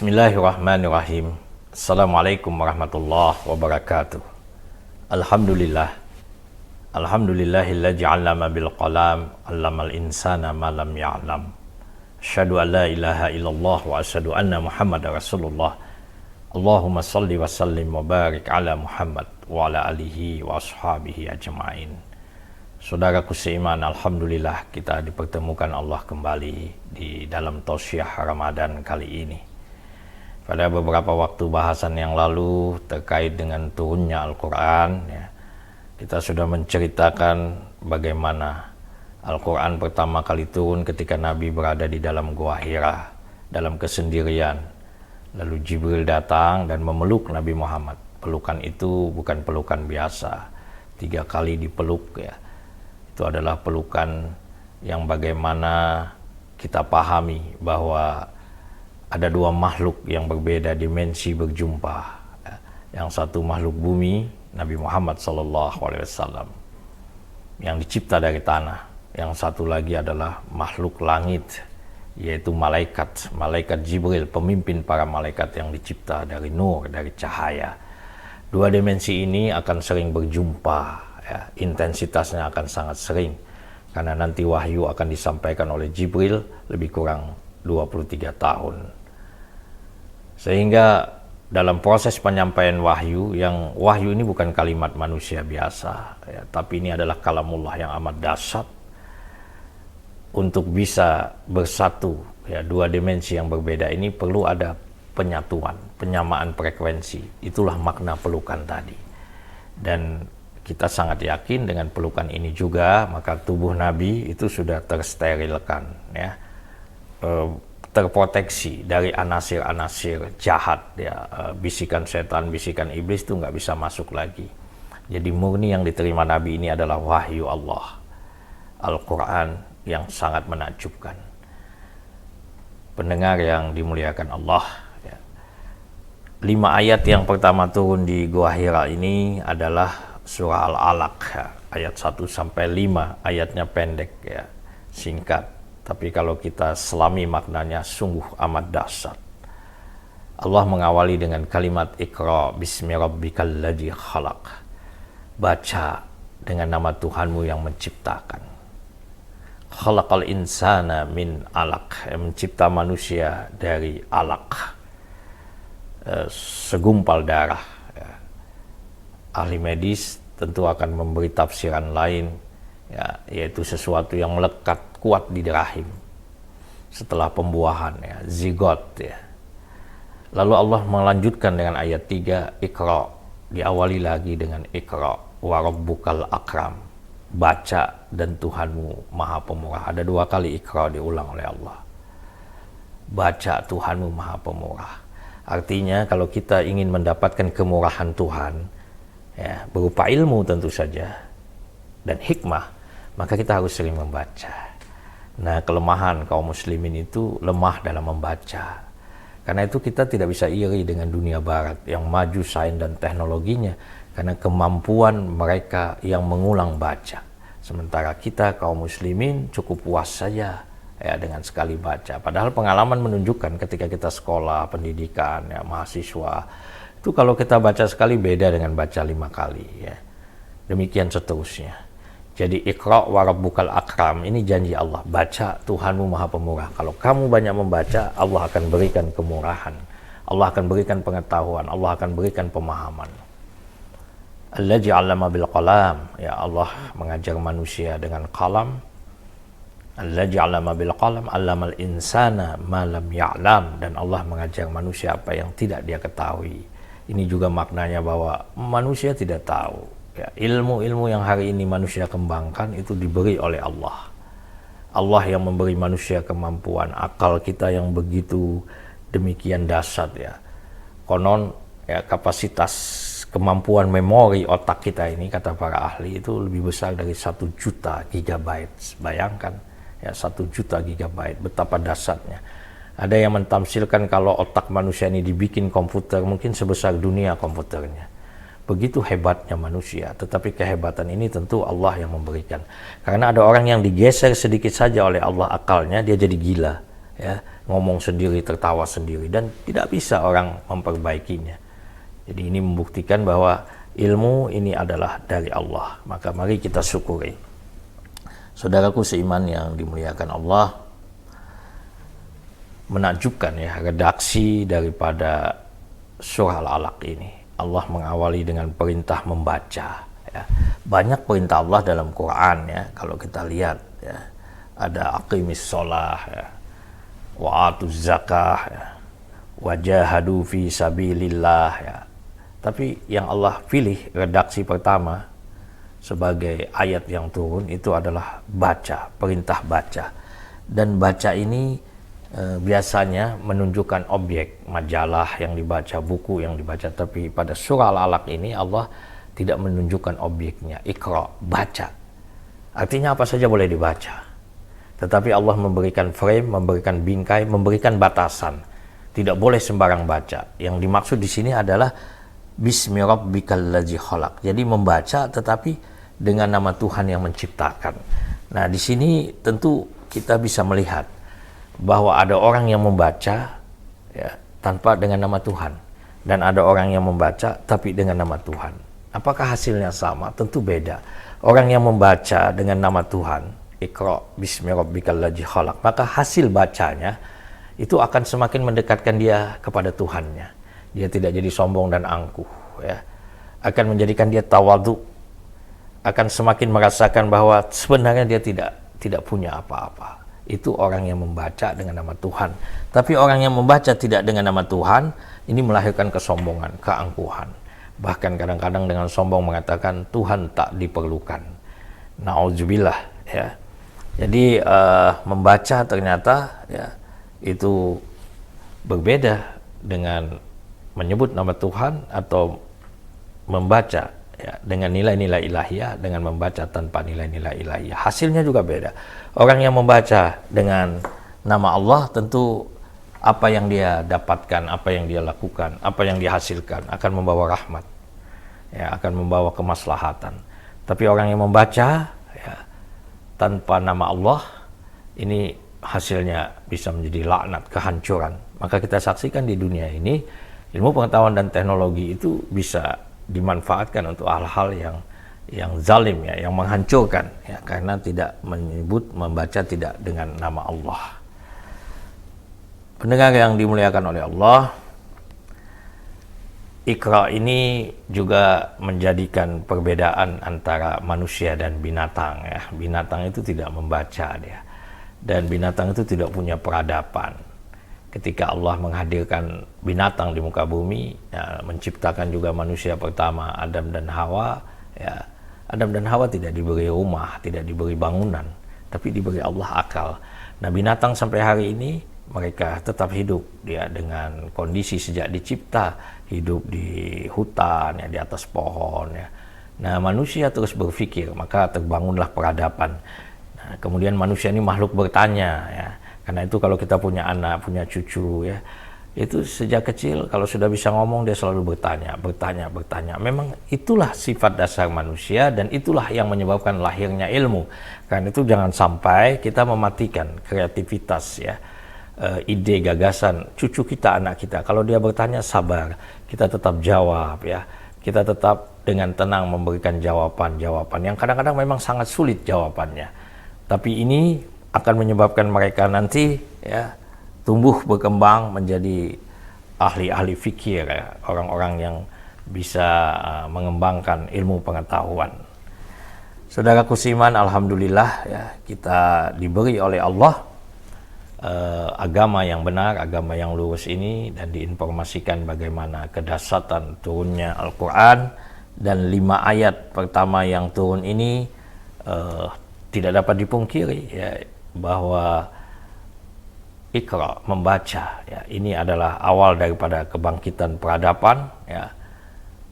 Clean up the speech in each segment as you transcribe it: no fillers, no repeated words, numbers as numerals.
Bismillahirrahmanirrahim. Assalamualaikum warahmatullahi wabarakatuh. Alhamdulillah. Alhamdulillahilladzi 'allama bil qalam, 'allamal insana ma lam ya'lam. Asyhadu an la ilaha illallah wa asyhadu anna Muhammadar Rasulullah. Allahumma shalli wa sallim wa barik ala Muhammad wa ala alihi wa ashabihi ajma'in. Saudaraku seiman, alhamdulillah kita dipertemukan Allah kembali di dalam tausiah Ramadan kali ini. Pada beberapa waktu bahasan yang lalu terkait dengan turunnya Al-Quran, ya, kita sudah menceritakan bagaimana Al-Quran pertama kali turun ketika Nabi berada di dalam Gua Hira, dalam kesendirian. Lalu Jibril datang dan memeluk Nabi Muhammad. Pelukan itu bukan pelukan biasa, 3 kali dipeluk, ya. Itu adalah pelukan yang bagaimana kita pahami bahwa ada 2 makhluk yang berbeda dimensi berjumpa. Yang satu makhluk bumi, Nabi Muhammad SAW, yang dicipta dari tanah. Yang satu lagi adalah makhluk langit, yaitu malaikat. Malaikat Jibril, pemimpin para malaikat yang dicipta dari nur, dari cahaya. 2 dimensi ini akan sering berjumpa, ya. Intensitasnya akan sangat sering, karena nanti wahyu akan disampaikan oleh Jibril lebih kurang 23 tahun. Sehingga dalam proses penyampaian wahyu, yang wahyu ini bukan kalimat manusia biasa, ya, tapi ini adalah kalamullah yang amat dahsyat. Untuk bisa bersatu, ya, 2 dimensi yang berbeda ini perlu ada penyatuan, penyamaan frekuensi. Itulah makna pelukan tadi. Dan kita sangat yakin dengan pelukan ini juga, maka tubuh Nabi itu sudah tersterilkan, ya, terproteksi dari anasir-anasir jahat, ya, bisikan setan, bisikan iblis itu nggak bisa masuk lagi. Jadi murni yang diterima Nabi ini adalah wahyu Allah, Al-Quran yang sangat menakjubkan. Pendengar yang dimuliakan Allah, ya, 5 ayat yang pertama turun di Gua Hira ini adalah surah Al-Alaq, ya, ayat 1-5, ayatnya pendek, ya, singkat. Tapi kalau kita selami maknanya sungguh amat dahsyat. Allah mengawali dengan kalimat Iqra bismi rabbikal ladzi khalaq. Baca dengan nama Tuhanmu yang menciptakan. Khalaqal insana min alaq, mencipta manusia dari alaq, segumpal darah, ya. Ahli medis tentu akan memberi tafsiran lain, ya, yaitu sesuatu yang melekat kuat di rahim setelah pembuahan, ya, zigot, ya. Lalu Allah melanjutkan dengan ayat 3, Iqra, diawali lagi dengan Iqra wa rabbukal akram, baca dan Tuhanmu maha pemurah. Ada 2 kali Iqra diulang oleh Allah. Baca, Tuhanmu maha pemurah. Artinya kalau kita ingin mendapatkan kemurahan Tuhan, ya, berupa ilmu tentu saja dan hikmah, maka kita harus sering membaca. Nah, kelemahan kaum muslimin itu lemah dalam membaca. Karena itu kita tidak bisa iri dengan dunia barat yang maju sains dan teknologinya, karena kemampuan mereka yang mengulang baca. Sementara kita kaum muslimin cukup puas saja, ya, dengan sekali baca. Padahal pengalaman menunjukkan ketika kita sekolah, pendidikan, ya, mahasiswa, itu kalau kita baca sekali beda dengan baca 5 kali, ya. Demikian seterusnya. Jadi Iqra wa rabbukal akram, ini janji Allah, baca, Tuhanmu maha pemurah. Kalau kamu banyak membaca, Allah akan berikan kemurahan, Allah akan berikan pengetahuan, Allah akan berikan pemahaman. Alladzi 'allama bil qalam, ya, Allah mengajar manusia dengan qalam. Alladzi 'allama bil qalam, 'allamal insana ma lam ya'lam, dan Allah mengajar manusia apa yang tidak dia ketahui. Ini juga maknanya bahwa manusia tidak tahu. Ya, ilmu-ilmu yang hari ini manusia kembangkan itu diberi oleh Allah. Allah yang memberi manusia kemampuan, akal kita yang begitu demikian dahsyat, ya. Konon, ya, kapasitas kemampuan memori otak kita ini, kata para ahli, itu lebih besar dari 1 juta gigabyte. Bayangkan, ya, 1 juta gigabyte, betapa dahsyatnya. Ada yang mentamsilkan kalau otak manusia ini dibikin komputer, mungkin sebesar dunia komputernya. Begitu hebatnya manusia, tetapi kehebatan ini tentu Allah yang memberikan. Karena ada orang yang digeser sedikit saja oleh Allah akalnya, dia jadi gila. ya, ngomong sendiri, tertawa sendiri, dan tidak bisa orang memperbaikinya. Jadi ini membuktikan bahwa ilmu ini adalah dari Allah. Maka mari kita syukuri. Saudaraku seiman yang dimuliakan Allah, menakjubkan ya redaksi daripada surah Al-Alaq ini. Allah mengawali dengan perintah membaca. Ya. Banyak perintah Allah dalam Quran ya. Kalau kita lihat ya, ada aqimis sholah, ya, wa atuz zakah, ya, wajahadu fi sabilillah. Ya. Tapi yang Allah pilih redaksi pertama sebagai ayat yang turun itu adalah baca, perintah baca. Dan baca ini biasanya menunjukkan objek, majalah yang dibaca, buku yang dibaca. Tapi pada surah Al-Alaq ini Allah tidak menunjukkan objeknya. Iqra, baca. Artinya apa saja boleh dibaca. Tetapi Allah memberikan frame, memberikan bingkai, memberikan batasan. Tidak boleh sembarang baca. Yang dimaksud di sini adalah Bismi rabbikal ladzi khalaq. Jadi membaca tetapi dengan nama Tuhan yang menciptakan. Nah, di sini tentu kita bisa melihat bahwa ada orang yang membaca ya, tanpa dengan nama Tuhan, dan ada orang yang membaca tapi dengan nama Tuhan. Apakah hasilnya sama? Tentu beda. Orang yang membaca dengan nama Tuhan, Iqra bismi rabbikal ladzi khalaq, maka hasil bacanya itu akan semakin mendekatkan dia kepada Tuhannya. Dia tidak jadi sombong dan angkuh ya. Akan menjadikan dia tawadhu, akan semakin merasakan bahwa sebenarnya dia tidak punya apa-apa. Itu orang yang membaca dengan nama Tuhan. Tapi orang yang membaca tidak dengan nama Tuhan, ini melahirkan kesombongan, keangkuhan. Bahkan kadang-kadang dengan sombong mengatakan Tuhan tak diperlukan. Nauzubillah ya. Jadi membaca ternyata ya itu berbeda dengan menyebut nama Tuhan atau membaca ya, dengan nilai-nilai ilahiyah dengan membaca tanpa nilai-nilai ilahiyah. Hasilnya juga beda. Orang yang membaca dengan nama Allah tentu apa yang dia dapatkan, apa yang dia lakukan, apa yang dihasilkan akan membawa rahmat, ya, akan membawa kemaslahatan. Tapi orang yang membaca ya, tanpa nama Allah, ini hasilnya bisa menjadi laknat, kehancuran. Maka kita saksikan di dunia ini, ilmu pengetahuan dan teknologi itu bisa dimanfaatkan untuk hal-hal yang zalim ya, yang menghancurkan ya, karena tidak membaca tidak dengan nama Allah. Pendengar yang dimuliakan oleh Allah, Iqra ini juga menjadikan perbedaan antara manusia dan binatang ya. Binatang itu tidak membaca dia, dan binatang itu tidak punya peradaban. Ketika Allah menghadirkan binatang di muka bumi, ya, menciptakan juga manusia pertama Adam dan Hawa, ya, Adam dan Hawa tidak diberi rumah, tidak diberi bangunan, tapi diberi Allah akal. Nah, binatang sampai hari ini mereka tetap hidup dia dengan kondisi sejak dicipta, hidup di hutan, ya, di atas pohon. Ya. Nah, manusia terus berpikir, maka terbangunlah peradaban. Nah, kemudian manusia ini makhluk bertanya, ya. Karena itu kalau kita punya anak, punya cucu ya, itu sejak kecil kalau sudah bisa ngomong dia selalu bertanya. Memang itulah sifat dasar manusia dan itulah yang menyebabkan lahirnya ilmu. Karena itu jangan sampai kita mematikan kreativitas ya, ide, gagasan cucu kita, anak kita. Kalau dia bertanya sabar, kita tetap jawab ya. Kita tetap dengan tenang memberikan jawaban yang kadang-kadang memang sangat sulit jawabannya. Tapi ini akan menyebabkan mereka nanti ya tumbuh berkembang menjadi ahli-ahli fikir ya, orang-orang yang bisa mengembangkan ilmu pengetahuan. Saudaraku seiman, alhamdulillah ya, kita diberi oleh Allah agama yang benar, agama yang lurus ini, dan diinformasikan bagaimana kedahsyatan turunnya Al-Quran. Dan 5 ayat pertama yang turun ini tidak dapat dipungkiri ya, bahwa Iqra, membaca ya, ini adalah awal daripada kebangkitan peradaban ya.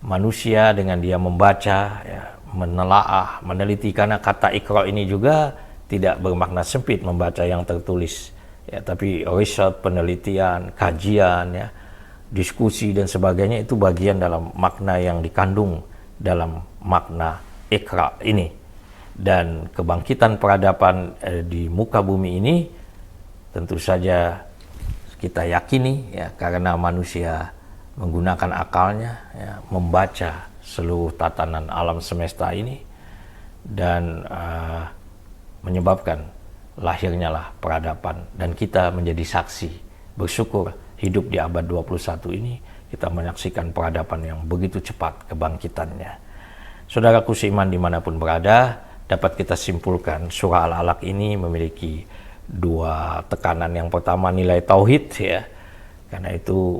Manusia dengan dia membaca ya, menelaah, meneliti, karena kata Iqra ini juga tidak bermakna sempit membaca yang tertulis ya, tapi riset, penelitian, kajian ya, diskusi dan sebagainya itu bagian dalam makna yang dikandung dalam makna Iqra ini. Dan kebangkitan peradaban di muka bumi ini tentu saja kita yakini ya, karena manusia menggunakan akalnya ya, membaca seluruh tatanan alam semesta ini dan menyebabkan lahirnya lah peradaban, dan kita menjadi saksi bersyukur hidup di abad 21 ini kita menyaksikan peradaban yang begitu cepat kebangkitannya. Saudaraku seiman dimanapun berada, dapat kita simpulkan surah Al-Alaq ini memiliki dua tekanan. Yang pertama nilai tauhid ya, karena itu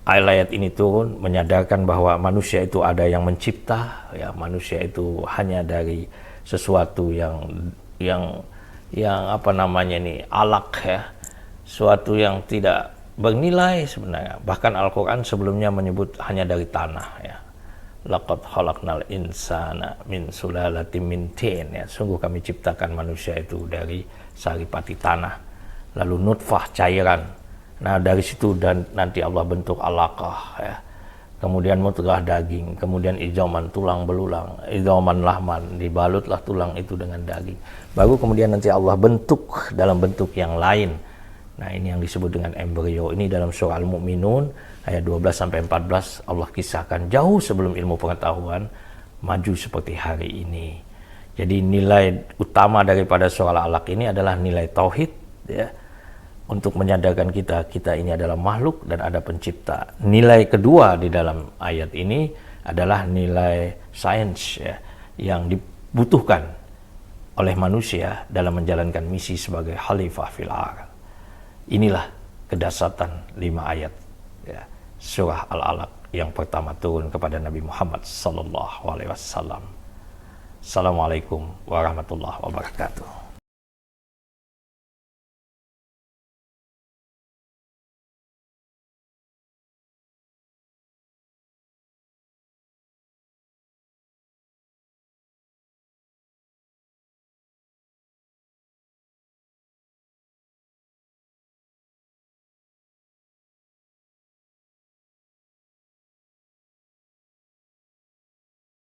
ayat ini turun menyadarkan bahwa manusia itu ada yang mencipta ya, manusia itu hanya dari sesuatu yang apa namanya ini alaq ya, suatu yang tidak bernilai sebenarnya. Bahkan Al-Quran sebelumnya menyebut hanya dari tanah ya. Laqad khalaqnal insana min sulalatin min tin ya. Sungguh kami ciptakan manusia itu dari saripati tanah. Lalu nutfah cairan. Nah dari situ dan nanti Allah bentuk alaqah ya. Kemudian mudghah daging, kemudian izaman tulang belulang, izaman lahman, dibalutlah tulang itu dengan daging. Baru kemudian nanti Allah bentuk dalam bentuk yang lain. Nah ini yang disebut dengan embrio. Ini dalam surah Al-Mu'minun ayat 12-14 Allah kisahkan jauh sebelum ilmu pengetahuan maju seperti hari ini. Jadi nilai utama daripada surah Al-Alaq ini adalah nilai tauhid ya, untuk menyadarkan kita ini adalah makhluk dan ada pencipta. Nilai kedua di dalam ayat ini adalah nilai sains ya, yang dibutuhkan oleh manusia dalam menjalankan misi sebagai khalifah fil ardh. Inilah kedasatan 5 ayat ya, surah Al-Alaq yang pertama turun kepada Nabi Muhammad sallallahu alaihi wasallam. Assalamualaikum warahmatullahi wabarakatuh.